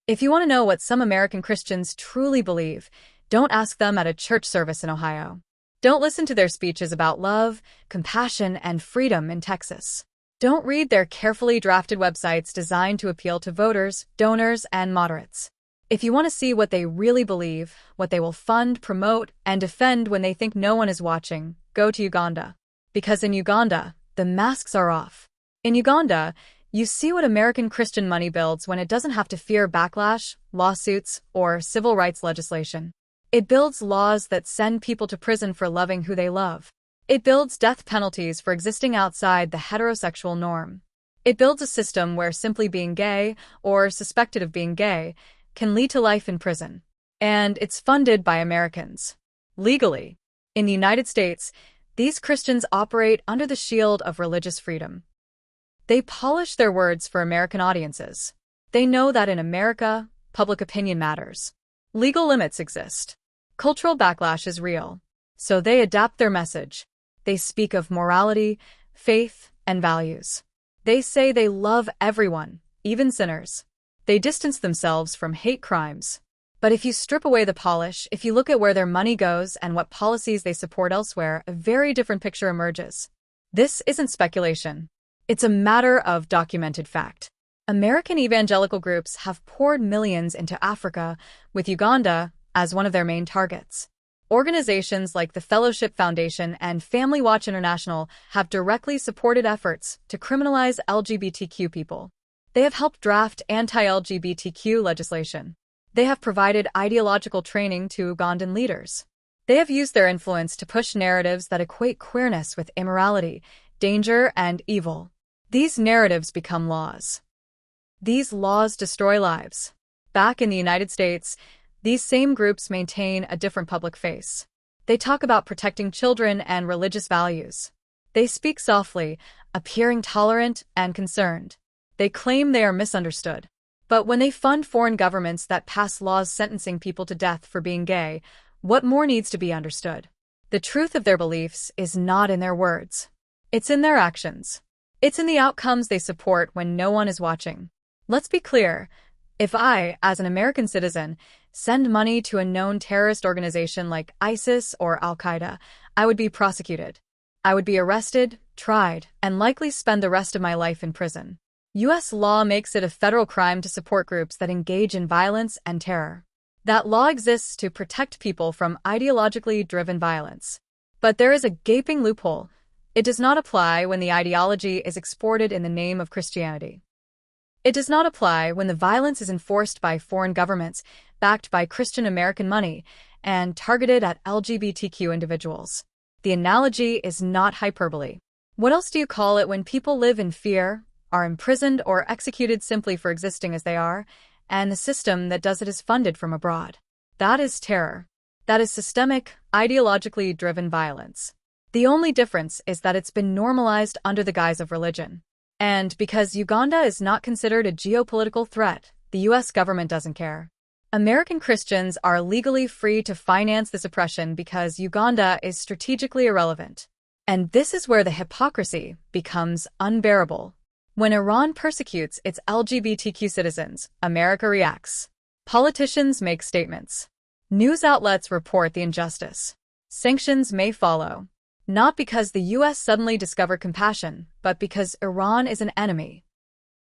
If you want to know what some American Christians truly believe, don't ask them at a church service in Ohio. Don't listen to their speeches about love, compassion, and freedom in Texas. Don't read their carefully drafted websites designed to appeal to voters, donors, and moderates. If you want to see what they really believe, what they will fund, promote, and defend when they think no one is watching, go to Uganda. Because in Uganda, the masks are off. In Uganda, you see what American Christian money builds when it doesn't have to fear backlash, lawsuits, or civil rights legislation. It builds laws that send people to prison for loving who they love. It builds death penalties for existing outside the heterosexual norm. It builds a system where simply being gay, or suspected of being gay, can lead to life in prison. And it's funded by Americans. Legally. In the United States, these Christians operate under the shield of religious freedom. They polish their words for American audiences. They know that in America, public opinion matters. Legal limits exist. Cultural backlash is real. So they adapt their message. They speak of morality, faith, and values. They say they love everyone, even sinners. They distance themselves from hate crimes. But if you strip away the polish, if you look at where their money goes and what policies they support elsewhere, a very different picture emerges. This isn't speculation. It's a matter of documented fact. American evangelical groups have poured millions into Africa, with Uganda as one of their main targets. Organizations like the Fellowship Foundation and Family Watch International have directly supported efforts to criminalize LGBTQ people. They have helped draft anti-LGBTQ legislation. They have provided ideological training to Ugandan leaders. They have used their influence to push narratives that equate queerness with immorality, danger, and evil. These narratives become laws. These laws destroy lives. Back in the United States, these same groups maintain a different public face. They talk about protecting children and religious values. They speak softly, appearing tolerant and concerned. They claim they are misunderstood. But when they fund foreign governments that pass laws sentencing people to death for being gay, what more needs to be understood? The truth of their beliefs is not in their words. It's in their actions. It's in the outcomes they support when no one is watching. Let's be clear. If I, as an American citizen, send money to a known terrorist organization like ISIS or Al-Qaeda, I would be prosecuted. I would be arrested, tried, and likely spend the rest of my life in prison. U.S. law makes it a federal crime to support groups that engage in violence and terror. That law exists to protect people from ideologically driven violence. But there is a gaping loophole. It does not apply when the ideology is exported in the name of Christianity. It does not apply when the violence is enforced by foreign governments, backed by Christian American money, and targeted at LGBTQ individuals. The analogy is not hyperbole. What else do you call it when people live in fear, are imprisoned or executed simply for existing as they are, and the system that does it is funded from abroad? That is terror. That is systemic, ideologically driven violence. The only difference is that it's been normalized under the guise of religion. And because Uganda is not considered a geopolitical threat, the U.S. government doesn't care. American Christians are legally free to finance this oppression because Uganda is strategically irrelevant. And this is where the hypocrisy becomes unbearable. When Iran persecutes its LGBTQ citizens, America reacts. Politicians make statements. News outlets report the injustice. Sanctions may follow. Not because the U.S. suddenly discovered compassion, but because Iran is an enemy.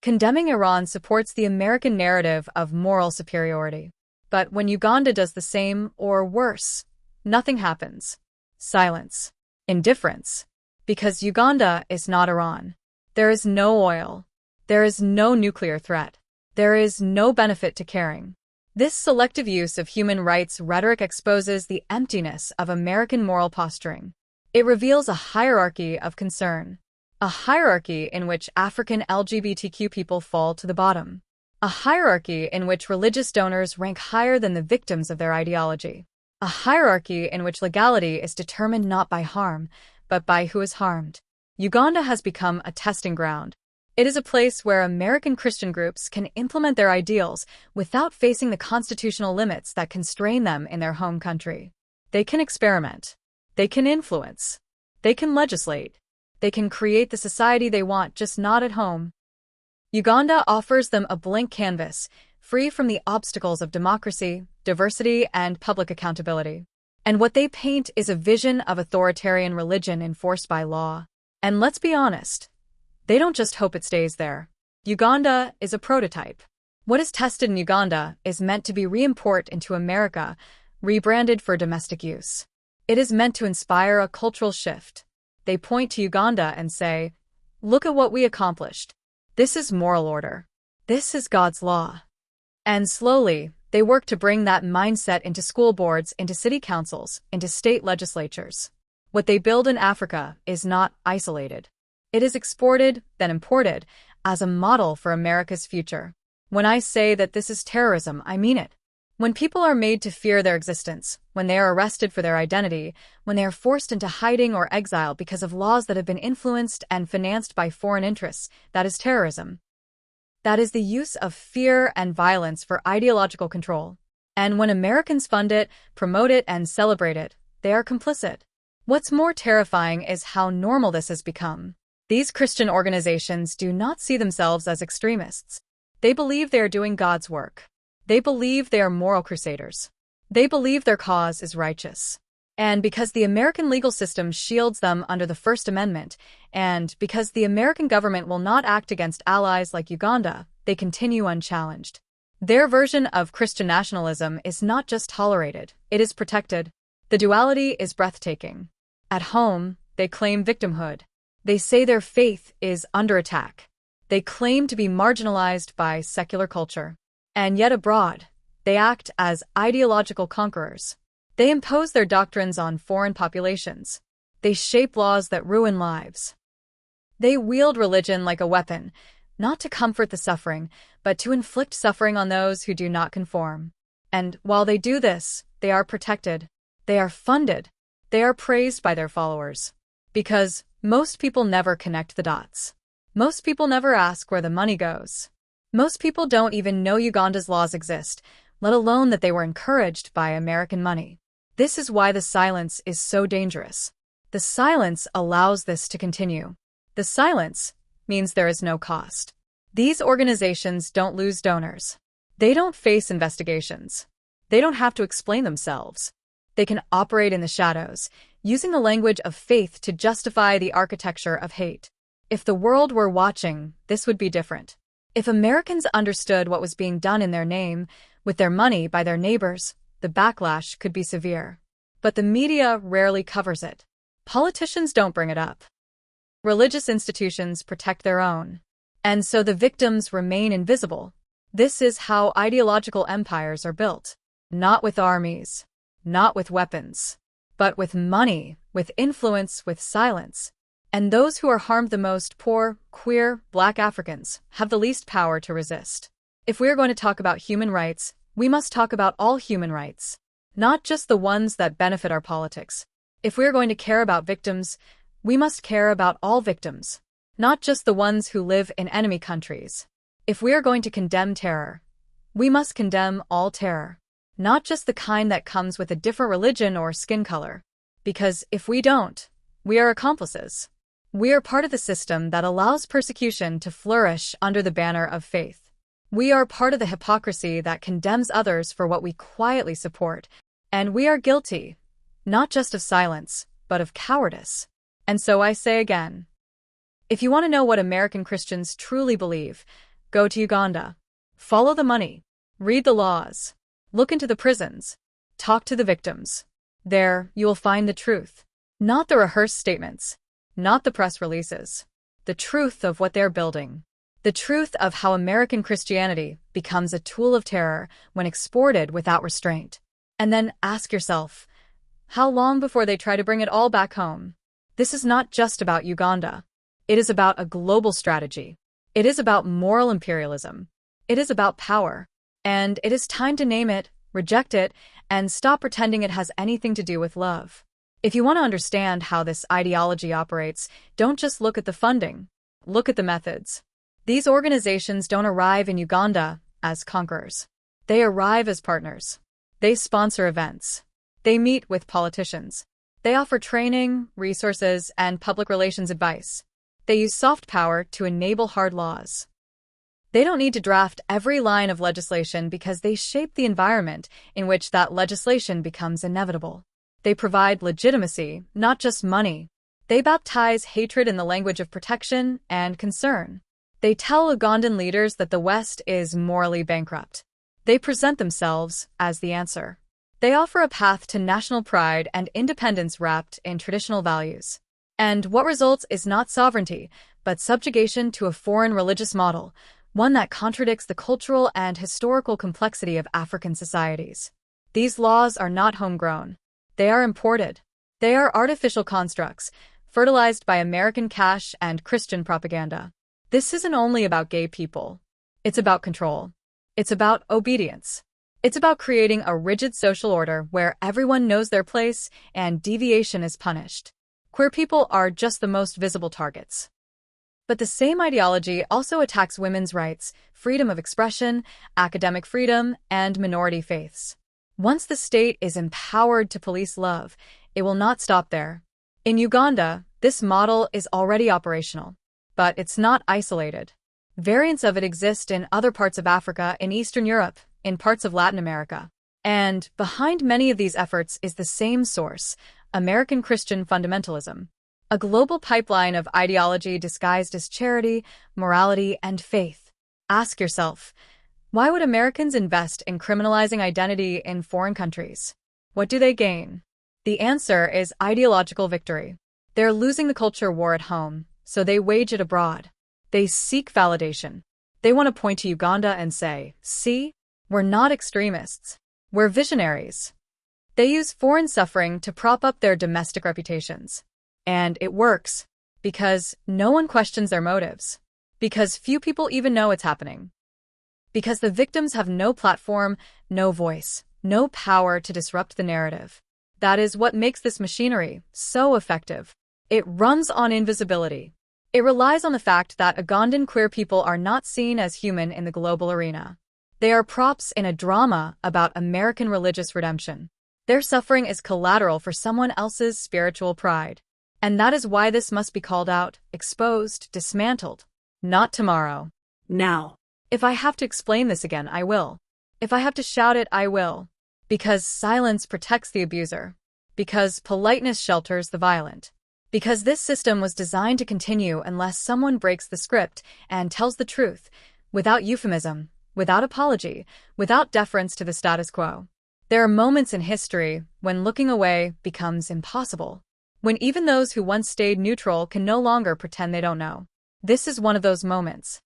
Condemning Iran supports the American narrative of moral superiority. But when Uganda does the same, or worse, nothing happens. Silence. Indifference. Because Uganda is not Iran. There is no oil. There is no nuclear threat. There is no benefit to caring. This selective use of human rights rhetoric exposes the emptiness of American moral posturing. It reveals a hierarchy of concern. A hierarchy in which African LGBTQ people fall to the bottom. A hierarchy in which religious donors rank higher than the victims of their ideology. A hierarchy in which legality is determined not by harm, but by who is harmed. Uganda has become a testing ground. It is a place where American Christian groups can implement their ideals without facing the constitutional limits that constrain them in their home country. They can experiment. They can influence. They can legislate. They can create the society they want, just not at home. Uganda offers them a blank canvas, free from the obstacles of democracy, diversity, and public accountability. And what they paint is a vision of authoritarian religion enforced by law. And let's be honest, they don't just hope it stays there. Uganda is a prototype. What is tested in Uganda is meant to be re-imported into America, rebranded for domestic use. It is meant to inspire a cultural shift. They point to Uganda and say, "Look at what we accomplished. This is moral order. This is God's law." And slowly, they work to bring that mindset into school boards, into city councils, into state legislatures. What they build in Africa is not isolated. It is exported, then imported, as a model for America's future. When I say that this is terrorism, I mean it. When people are made to fear their existence, when they are arrested for their identity, when they are forced into hiding or exile because of laws that have been influenced and financed by foreign interests, that is terrorism. That is the use of fear and violence for ideological control. And when Americans fund it, promote it, and celebrate it, they are complicit. What's more terrifying is how normal this has become. These Christian organizations do not see themselves as extremists. They believe they are doing God's work. They believe they are moral crusaders. They believe their cause is righteous. And because the American legal system shields them under the First Amendment, and because the American government will not act against allies like Uganda, they continue unchallenged. Their version of Christian nationalism is not just tolerated, it is protected. The duality is breathtaking. At home, they claim victimhood. They say their faith is under attack. They claim to be marginalized by secular culture. And yet abroad, they act as ideological conquerors. They impose their doctrines on foreign populations. They shape laws that ruin lives. They wield religion like a weapon, not to comfort the suffering, but to inflict suffering on those who do not conform. And while they do this, they are protected. They are funded. They are praised by their followers. Because most people never connect the dots. Most people never ask where the money goes. Most people don't even know Uganda's laws exist, let alone that they were encouraged by American money. This is why the silence is so dangerous. The silence allows this to continue. The silence means there is no cost. These organizations don't lose donors. They don't face investigations. They don't have to explain themselves. They can operate in the shadows, using the language of faith to justify the architecture of hate. If the world were watching, this would be different. If Americans understood what was being done in their name, with their money, by their neighbors, the backlash could be severe. But the media rarely covers it. Politicians don't bring it up. Religious institutions protect their own. And so the victims remain invisible. This is how ideological empires are built. Not with armies, not with weapons, but with money, with influence, with silence. And those who are harmed the most, poor, queer, Black Africans, have the least power to resist. If we're going to talk about human rights, we must talk about all human rights, not just the ones that benefit our politics. If we're going to care about victims, we must care about all victims, not just the ones who live in enemy countries. If we're going to condemn terror, we must condemn all terror, not just the kind that comes with a different religion or skin color. Because if we don't, we are accomplices. We are part of the system that allows persecution to flourish under the banner of faith. We are part of the hypocrisy that condemns others for what we quietly support. And we are guilty, not just of silence, but of cowardice. And so I say again, if you want to know what American Christians truly believe, go to Uganda. Follow the money. Read the laws. Look into the prisons. Talk to the victims. There, you will find the truth. Not the rehearsed statements. Not the press releases. The truth of what they're building. The truth of how American Christianity becomes a tool of terror when exported without restraint. And then ask yourself, how long before they try to bring it all back home? This is not just about Uganda. It is about a global strategy. It is about moral imperialism. It is about power. And it is time to name it, reject it, and stop pretending it has anything to do with love. If you want to understand how this ideology operates, don't just look at the funding. Look at the methods. These organizations don't arrive in Uganda as conquerors. They arrive as partners. They sponsor events. They meet with politicians. They offer training, resources, and public relations advice. They use soft power to enable hard laws. They don't need to draft every line of legislation because they shape the environment in which that legislation becomes inevitable. They provide legitimacy, not just money. They baptize hatred in the language of protection and concern. They tell Ugandan leaders that the West is morally bankrupt. They present themselves as the answer. They offer a path to national pride and independence wrapped in traditional values. And what results is not sovereignty, but subjugation to a foreign religious model, one that contradicts the cultural and historical complexity of African societies. These laws are not homegrown. They are imported. They are artificial constructs, fertilized by American cash and Christian propaganda. This isn't only about gay people. It's about control. It's about obedience. It's about creating a rigid social order where everyone knows their place and deviation is punished. Queer people are just the most visible targets. But the same ideology also attacks women's rights, freedom of expression, academic freedom, and minority faiths. Once the state is empowered to police love, it will not stop there. In Uganda, this model is already operational. But it's not isolated. Variants of it exist in other parts of Africa, in Eastern Europe, in parts of Latin America. And behind many of these efforts is the same source, American Christian fundamentalism. A global pipeline of ideology disguised as charity, morality, and faith. Ask yourself, why would Americans invest in criminalizing identity in foreign countries? What do they gain? The answer is ideological victory. They're losing the culture war at home, so they wage it abroad. They seek validation. They want to point to Uganda and say, see, we're not extremists. We're visionaries. They use foreign suffering to prop up their domestic reputations. And it works, because no one questions their motives. Because few people even know it's happening. Because the victims have no platform, no voice, no power to disrupt the narrative. That is what makes this machinery so effective. It runs on invisibility. It relies on the fact that Ugandan queer people are not seen as human in the global arena. They are props in a drama about American religious redemption. Their suffering is collateral for someone else's spiritual pride. And that is why this must be called out, exposed, dismantled. Not tomorrow. Now. If I have to explain this again, I will. If I have to shout it, I will. Because silence protects the abuser. Because politeness shelters the violent. Because this system was designed to continue unless someone breaks the script and tells the truth, without euphemism, without apology, without deference to the status quo. There are moments in history when looking away becomes impossible. When even those who once stayed neutral can no longer pretend they don't know. This is one of those moments.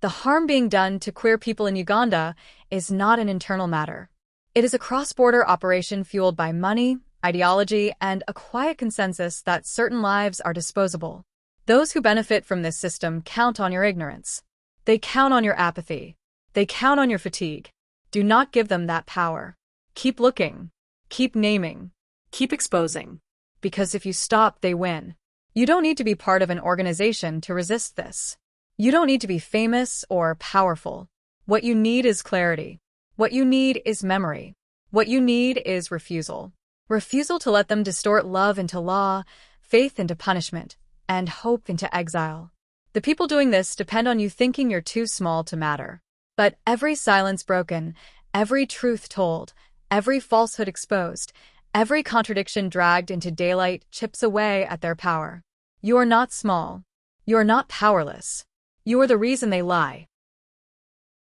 The harm being done to queer people in Uganda is not an internal matter. It is a cross-border operation fueled by money, ideology, and a quiet consensus that certain lives are disposable. Those who benefit from this system count on your ignorance. They count on your apathy. They count on your fatigue. Do not give them that power. Keep looking. Keep naming. Keep exposing. Because if you stop, they win. You don't need to be part of an organization to resist this. You don't need to be famous or powerful. What you need is clarity. What you need is memory. What you need is refusal. Refusal to let them distort love into law, faith into punishment, and hope into exile. The people doing this depend on you thinking you're too small to matter. But every silence broken, every truth told, every falsehood exposed, every contradiction dragged into daylight chips away at their power. You are not small. You are not powerless. You are the reason they lie.